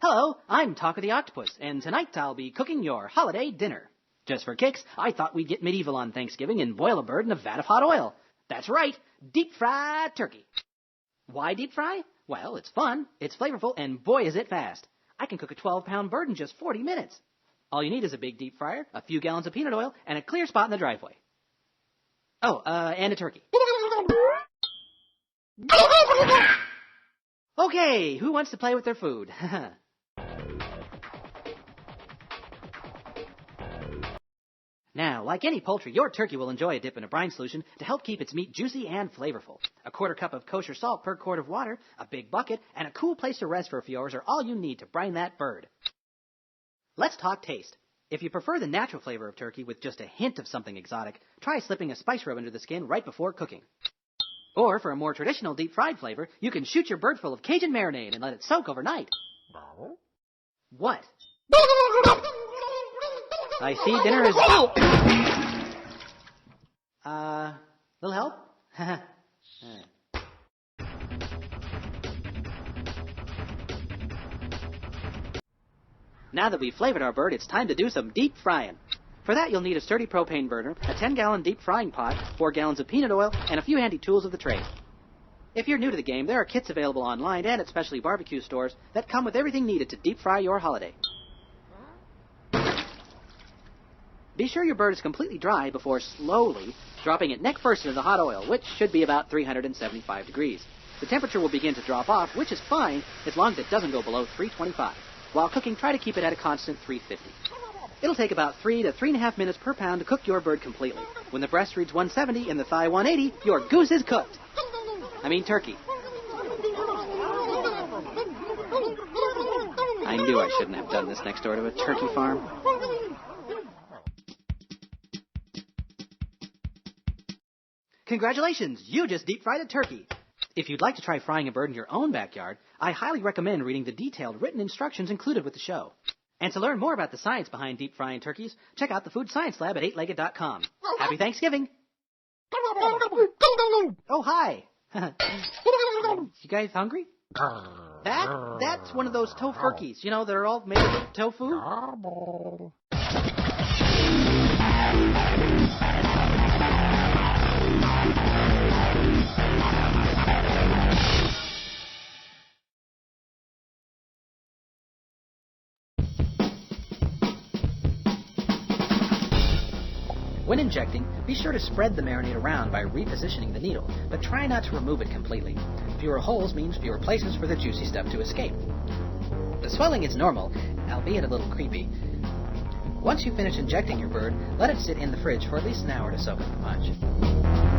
Hello, I'm Tako the Octopus, and tonight I'll be cooking your holiday dinner. Just for kicks, I thought we'd get medieval on Thanksgiving and boil a bird in a vat of hot oil. That's right, deep-fried turkey. Why deep fry? Well, it's fun, it's flavorful, and boy is it fast. I can cook a 12-pound bird in just 40 minutes. All you need is a big deep fryer, a few gallons of peanut oil, and a clear spot in the driveway. Oh, and a turkey. Okay, who wants to play with their food? Now, like any poultry, your turkey will enjoy a dip in a brine solution to help keep its meat juicy and flavorful. A quarter cup of kosher salt per quart of water, a big bucket, and a cool place to rest for a few hours are all you need to brine that bird. Let's talk taste. If you prefer the natural flavor of turkey with just a hint of something exotic, try slipping a spice rub under the skin right before cooking. Or, for a more traditional deep-fried flavor, you can shoot your bird full of Cajun marinade and let it soak overnight. What? I see dinner is... little help? Now that we've flavored our bird, it's time to do some deep frying. For that, you'll need a sturdy propane burner, a 10-gallon deep frying pot, 4 gallons of peanut oil, and a few handy tools of the trade. If you're new to the game, there are kits available online and at specialty barbecue stores that come with everything needed to deep fry your holiday. Be sure your bird is completely dry before slowly dropping it neck first into the hot oil, which should be about 375 degrees. The temperature will begin to drop off, which is fine as long as it doesn't go below 325. While cooking, try to keep it at a constant 350. It'll take about 3 to 3.5 minutes per pound to cook your bird completely. When the breast reads 170 and the thigh 180, your goose is cooked. I mean turkey. I knew I shouldn't have done this next door to a turkey farm. Congratulations, you just deep-fried a turkey. If you'd like to try frying a bird in your own backyard, I highly recommend reading the detailed written instructions included with the show. And to learn more about the science behind deep-frying turkeys, check out the Food Science Lab at 8legged.com. Happy Thanksgiving! Oh, hi! You guys hungry? That's one of those tofurkeys, you know, that are all made of tofu. When injecting, be sure to spread the marinade around by repositioning the needle, but try not to remove it completely. Fewer holes means fewer places for the juicy stuff to escape. The swelling is normal, albeit a little creepy. Once you finish injecting your bird, let it sit in the fridge for at least an hour to soak up the punch.